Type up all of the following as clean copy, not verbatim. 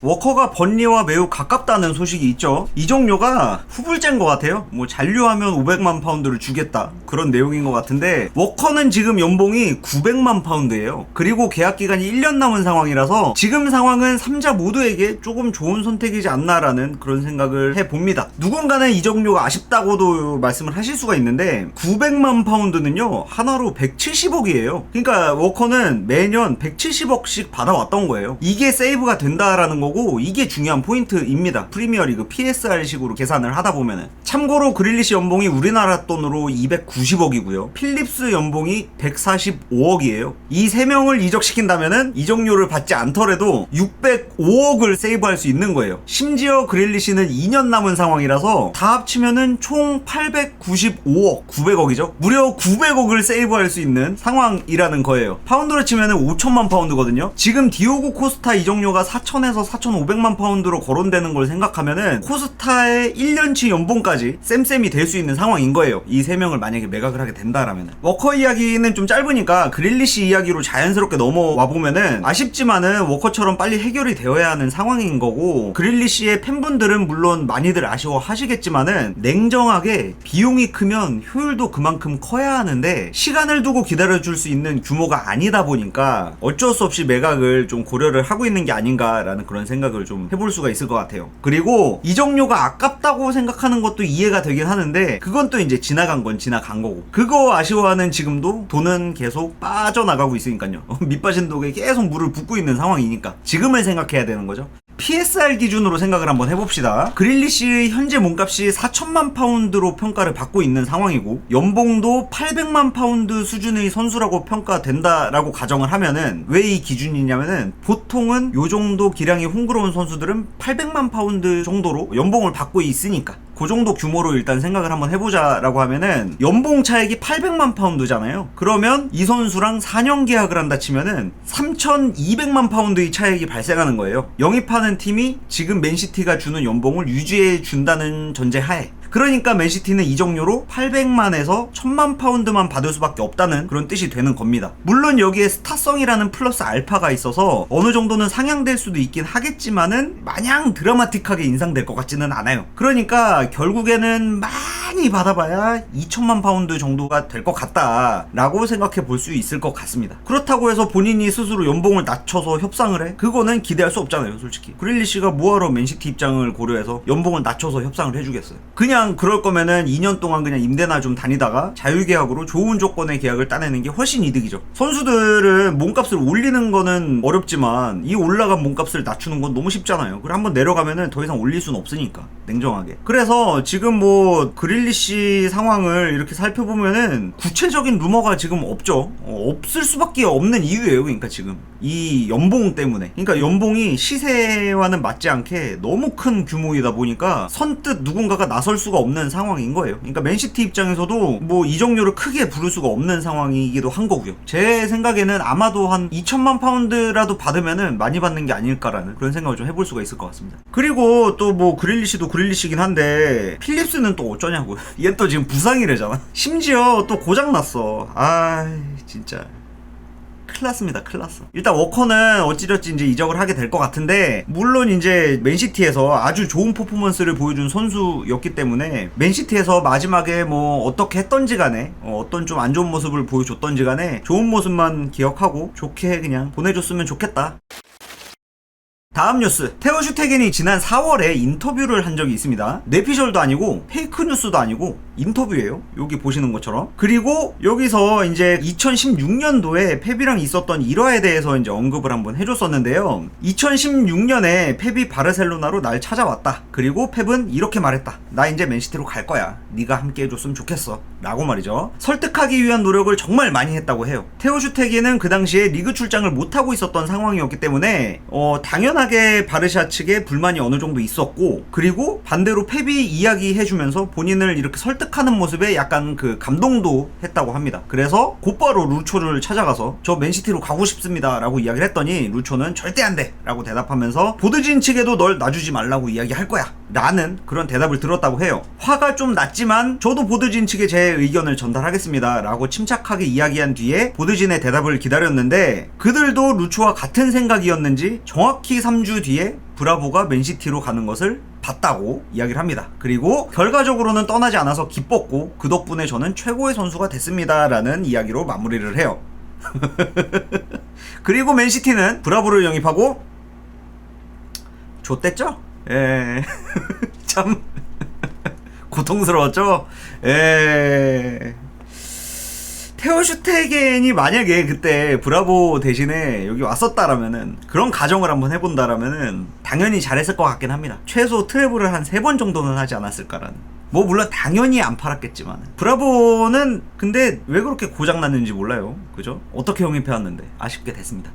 워커가 번리와 매우 가깝다는 소식이 있죠. 이정료가 후불제인 것 같아요. 뭐 잔류하면 500만 파운드를 주겠다 그런 내용인 것 같은데, 워커는 지금 연봉이 900만 파운드예요. 그리고 계약 기간이 1년 남은 상황이라서 지금 상황은 3자 모두에게 조금 좋은 선택이지 않나라는 그런 생각을 해봅니다. 누군가는 이정료가 아쉽다고도 말씀을 하실 수가 있는데, 900만 파운드는요 하나로 170억이에요 그러니까 워커는 매년 170억씩 받아왔던 거예요. 이게 세이브가 된다라는 거고, 이게 중요한 포인트입니다. 프리미어리그 PSR식으로 계산을 하다 보면은. 참고로 그릴리시 연봉이 우리나라 돈으로 290억이고요 필립스 연봉이 145억이에요 이 3명을 이적시킨다면은 이적료를 받지 않더라도 605억을 세이브할 수 있는 거예요. 심지어 그릴리시는 2년 남은 상황이라서 다 합치면은 총 895억, 900억이죠 무려 900억을 세이브할 수 있는 상황이라는 거예요. 파운드로 치면은 5천만 파운드거든요. 지금 디오고 코스타 이적료가 4천에서 4,500만 파운드로 거론되는 걸 생각하면은 코스타의 1년치 연봉까지 쌤쌤이 될 수 있는 상황인 거예요. 이 3명을 만약에 매각을 하게 된다라면. 워커 이야기는 좀 짧으니까 그릴리시 이야기로 자연스럽게 넘어와 보면은, 아쉽지만은 워커처럼 빨리 해결이 되어야 하는 상황인 거고, 그릴리시의 팬분들은 물론 많이들 아쉬워하시겠지만은 냉정하게 비용이 크면 효율도 그만큼 커야 하는데 시간을 두고 기다려줄 수 있는 규모가 아니다 보니까 어쩔 수 없이 매각을 좀 고려를 하고 있는 게 아닌가라는 그런 생각을 좀 해볼 수가 있을 것 같아요. 그리고 이적료가 아깝다고 생각하는 것도 이해가 되긴 하는데, 그건 또 이제 지나간 건 지나간 거고, 그거 아쉬워하는 지금도 돈은 계속 빠져나가고 있으니까요. 밑빠진 독에 계속 물을 붓고 있는 상황이니까 지금을 생각해야 되는 거죠. PSR 기준으로 생각을 한번 해봅시다. 그릴리시의 현재 몸값이 4천만 파운드로 평가를 받고 있는 상황이고, 연봉도 800만 파운드 수준의 선수라고 평가된다라고 가정을 하면은, 왜 이 기준이냐면은 보통은 요 정도 기량이 홍그러운 선수들은 800만 파운드 정도로 연봉을 받고 있으니까 그 정도 규모로 일단 생각을 한번 해보자라고 하면은, 연봉 차액이 800만 파운드잖아요. 그러면 이 선수랑 4년 계약을 한다 치면은 3,200만 파운드의 차액이 발생하는 거예요. 영입하는 팀이 지금 맨시티가 주는 연봉을 유지해 준다는 전제하에. 그러니까 맨시티는 이적료로 800만에서 1000만 파운드만 받을 수밖에 없다는 그런 뜻이 되는 겁니다. 물론 여기에 스타성이라는 플러스 알파가 있어서 어느 정도는 상향될 수도 있긴 하겠지만은 마냥 드라마틱하게 인상될 것 같지는 않아요. 그러니까 결국에는 많이 받아봐야 2000만 파운드 정도가 될 것 같다라고 생각해 볼 수 있을 것 같습니다. 그렇다고 해서 본인이 스스로 연봉을 낮춰서 협상을 해? 그거는 기대할 수 없잖아요, 솔직히. 그릴리시가 뭐하러 맨시티 입장을 고려해서 연봉을 낮춰서 협상을 해주겠어요. 그냥 그럴 거면은 2년 동안 그냥 임대나 좀 다니다가 자유계약으로 좋은 조건의 계약을 따내는 게 훨씬 이득이죠. 선수들은 몸값을 올리는 거는 어렵지만 이 올라간 몸값을 낮추는 건 너무 쉽잖아요. 그리고 한번 내려가면은 더 이상 올릴 수는 없으니까, 냉정하게. 그래서 지금 뭐 그릴리시 상황을 이렇게 살펴보면은 구체적인 루머가 지금 없죠. 없을 수밖에 없는 이유예요. 그러니까 지금 이 연봉 때문에. 그러니까 연봉이 시세와는 맞지 않게 너무 큰 규모이다 보니까 선뜻 누군가가 나설 수가 없는 상황인 거예요. 그러니까 맨시티 입장에서도 뭐 이적료를 크게 부를 수가 없는 상황이기도 한 거고요. 제 생각에는 아마도 한 2천만 파운드라도 받으면은 많이 받는 게 아닐까라는 그런 생각을 좀 해볼 수가 있을 것 같습니다. 그리고 또 뭐 그릴리시도 그릴리시긴 한데 필립스는 또 어쩌냐고요. 얘 또 지금 부상이래잖아. 심지어 또 고장났어. 아 진짜 큰일났습니다. 큰일났어. 일단 워커는 어찌됐지 이제 이적을 하게 될 것 같은데, 물론 이제 맨시티에서 아주 좋은 퍼포먼스를 보여준 선수였기 때문에 맨시티에서 마지막에 뭐 어떻게 했던지 간에 어떤 좀 안 좋은 모습을 보여줬던지 간에 좋은 모습만 기억하고 좋게 그냥 보내줬으면 좋겠다. 다음 뉴스. 테오 슈테겐이 지난 4월에 인터뷰를 한 적이 있습니다. 뇌피셜도 아니고 페이크 뉴스도 아니고 인터뷰예요. 여기 보시는 것처럼. 그리고 여기서 이제 2016년도에 펩이랑 있었던 일화에 대해서 이제 언급을 한번 해줬었는데요. 2016년에 펩이 바르셀로나로 날 찾아왔다. 그리고 펩은 이렇게 말했다. 나 이제 맨시티로 갈 거야. 네가 함께 해줬으면 좋겠어. 라고 말이죠. 설득하기 위한 노력을 정말 많이 했다고 해요. 테오 슈테겐은 그 당시에 리그 출장을 못하고 있었던 상황이었기 때문에 당연하게 바르샤 측에 불만이 어느 정도 있었고, 그리고 반대로 펩이 이야기해주면서 본인을 이렇게 설득하는 모습에 약간 그 감동도 했다고 합니다. 그래서 곧바로 루초를 찾아가서 저 맨시티로 가고 싶습니다 라고 이야기를 했더니 루초는 절대 안 돼 라고 대답하면서 보드진 측에도 널 놔주지 말라고 이야기할 거야 라는 그런 대답을 들었다고 해요. 화가 좀 났지만 저도 보드진 측에 제 의견을 전달하겠습니다 라고 침착하게 이야기한 뒤에 보드진의 대답을 기다렸는데, 그들도 루초와 같은 생각이었는지 정확히 3주 뒤에 브라보가 맨시티로 가는 것을 봤다고 이야기를 합니다. 그리고 결과적으로는 떠나지 않아서 기뻤고 그 덕분에 저는 최고의 선수가 됐습니다 라는 이야기로 마무리를 해요. 그리고 맨시티는 브라보를 영입하고 좆됐죠? 예. 참 고통스러웠죠? 예. 테오 슈테겐이 만약에 그때 브라보 대신에 여기 왔었다라면은, 그런 가정을 한번 해본다라면은 당연히 잘했을 것 같긴 합니다. 최소 트래블을 한 3번 정도는 하지 않았을까라는. 뭐 물론 당연히 안 팔았겠지만, 브라보는 근데 왜 그렇게 고장났는지 몰라요. 그죠? 어떻게 영입해왔는데 아쉽게 됐습니다.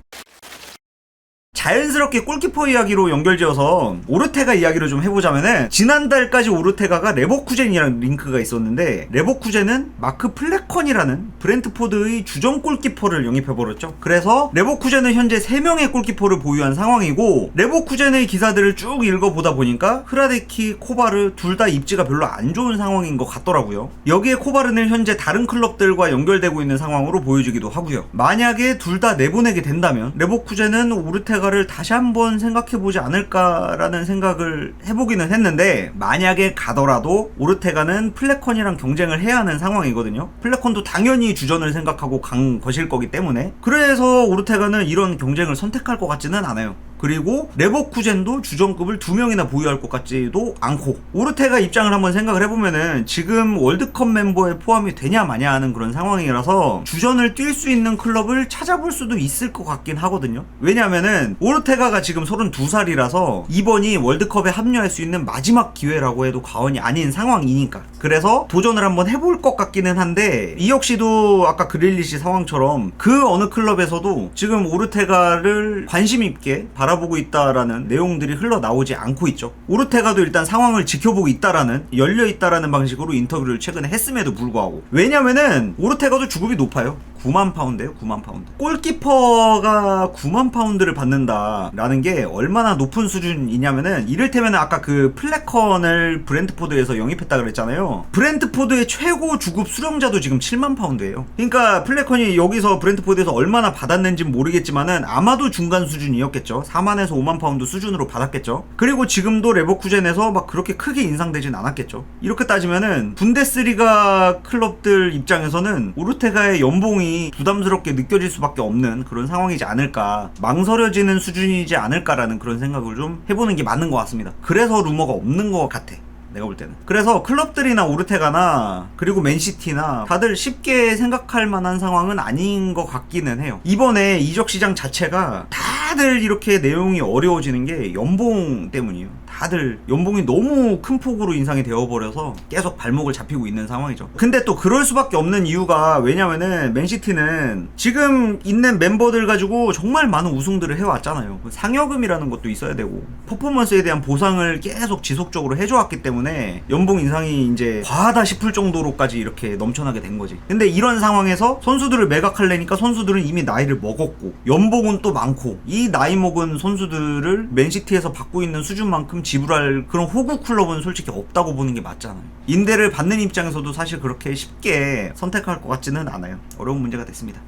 자연스럽게 골키퍼 이야기로 연결지어서 오르테가 이야기를 좀 해보자면은, 지난달까지 오르테가가 레버쿠젠이랑 링크가 있었는데, 레버쿠젠은 마크 플래컨이라는 브렌트포드의 주전 골키퍼를 영입해버렸죠. 그래서 레버쿠젠은 현재 3명의 골키퍼를 보유한 상황이고, 레버쿠젠의 기사들을 쭉 읽어보다 보니까 흐라데키, 코바르 둘 다 입지가 별로 안 좋은 상황인 것 같더라고요. 여기에 코바르는 현재 다른 클럽들과 연결되고 있는 상황으로 보여지기도 하고요. 만약에 둘 다 내보내게 된다면 레버쿠젠은 오르테가를 다시 한번 생각해보지 않을까라는 생각을 해보기는 했는데, 만약에 가더라도 오르테가는 플래컨이랑 경쟁을 해야 하는 상황이거든요. 플래컨도 당연히 주전을 생각하고 간 것일 거기 때문에, 그래서 오르테가는 이런 경쟁을 선택할 것 같지는 않아요. 그리고 레버쿠젠도 주전급을 2명이나 보유할 것 같지도 않고, 오르테가 입장을 한번 생각을 해보면은 지금 월드컵 멤버에 포함이 되냐 마냐 하는 그런 상황이라서 주전을 뛸 수 있는 클럽을 찾아볼 수도 있을 것 같긴 하거든요. 왜냐면은 오르테가가 지금 32살이라서 이번이 월드컵에 합류할 수 있는 마지막 기회라고 해도 과언이 아닌 상황이니까, 그래서 도전을 한번 해볼 것 같기는 한데, 이 역시도 아까 그릴리시 상황처럼 그 어느 클럽에서도 지금 오르테가를 관심 있게 바라보고 있다라는 내용들이 흘러나오지 않고 있죠. 오르테가도 일단 상황을 지켜보고 있다라는, 열려있다라는 방식으로 인터뷰를 최근에 했음에도 불구하고, 왜냐면은 오르테가도 주급이 높아요. 9만 파운드예요. 9만 파운드. 골키퍼가 9만 파운드를 받는다라는 게 얼마나 높은 수준이냐면은, 이를테면 아까 그 플래컨을 브렌트포드에서 영입했다 그랬잖아요. 브렌트포드의 최고 주급 수령자도 지금 7만 파운드예요. 그러니까 플래컨이 여기서 브렌트포드에서 얼마나 받았는지 모르겠지만은 아마도 중간 수준이었겠죠. 4만에서 5만 파운드 수준으로 받았겠죠. 그리고 지금도 레버쿠젠에서 막 그렇게 크게 인상되진 않았겠죠. 이렇게 따지면은 분데스리가 클럽들 입장에서는 오르테가의 연봉이 부담스럽게 느껴질 수밖에 없는 그런 상황이지 않을까, 망설여지는 수준이지 않을까라는 그런 생각을 좀 해보는 게 맞는 것 같습니다. 그래서 루머가 없는 것 같아, 내가 볼 때는. 그래서 클럽들이나 오르테가나 그리고 맨시티나 다들 쉽게 생각할 만한 상황은 아닌 것 같기는 해요. 이번에 이적 시장 자체가 다들 이렇게 내용이 어려워지는 게 연봉 때문이에요. 다들 연봉이 너무 큰 폭으로 인상이 되어버려서 계속 발목을 잡히고 있는 상황이죠. 근데 또 그럴 수밖에 없는 이유가, 왜냐면은 맨시티는 지금 있는 멤버들 가지고 정말 많은 우승들을 해왔잖아요. 상여금이라는 것도 있어야 되고 퍼포먼스에 대한 보상을 계속 지속적으로 해줘왔기 때문에 연봉 인상이 이제 과하다 싶을 정도로까지 이렇게 넘쳐나게 된 거지. 근데 이런 상황에서 선수들을 매각하려니까 선수들은 이미 나이를 먹었고 연봉은 또 많고, 이 나이 먹은 선수들을 맨시티에서 받고 있는 수준만큼 지불할 그런 호구 클럽은 솔직히 없다고 보는 게 맞잖아요. 임대를 받는 입장에서도 사실 그렇게 쉽게 선택할 것 같지는 않아요. 어려운 문제가 됐습니다.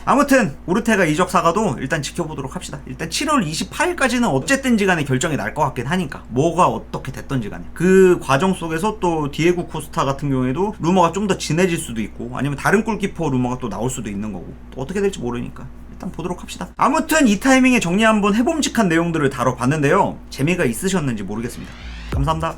아무튼 오르테가 이적 사과도 일단 지켜보도록 합시다. 일단 7월 28일까지는 어쨌든지 간에 결정이 날 것 같긴 하니까, 뭐가 어떻게 됐던지 간에. 그 과정 속에서 또 디에고 코스타 같은 경우에도 루머가 좀 더 진해질 수도 있고, 아니면 다른 골키퍼 루머가 또 나올 수도 있는 거고, 또 어떻게 될지 모르니까 일단 보도록 합시다. 아무튼 이 타이밍에 정리 한번 해봄직한 내용들을 다뤄봤는데요. 재미가 있으셨는지 모르겠습니다. 감사합니다.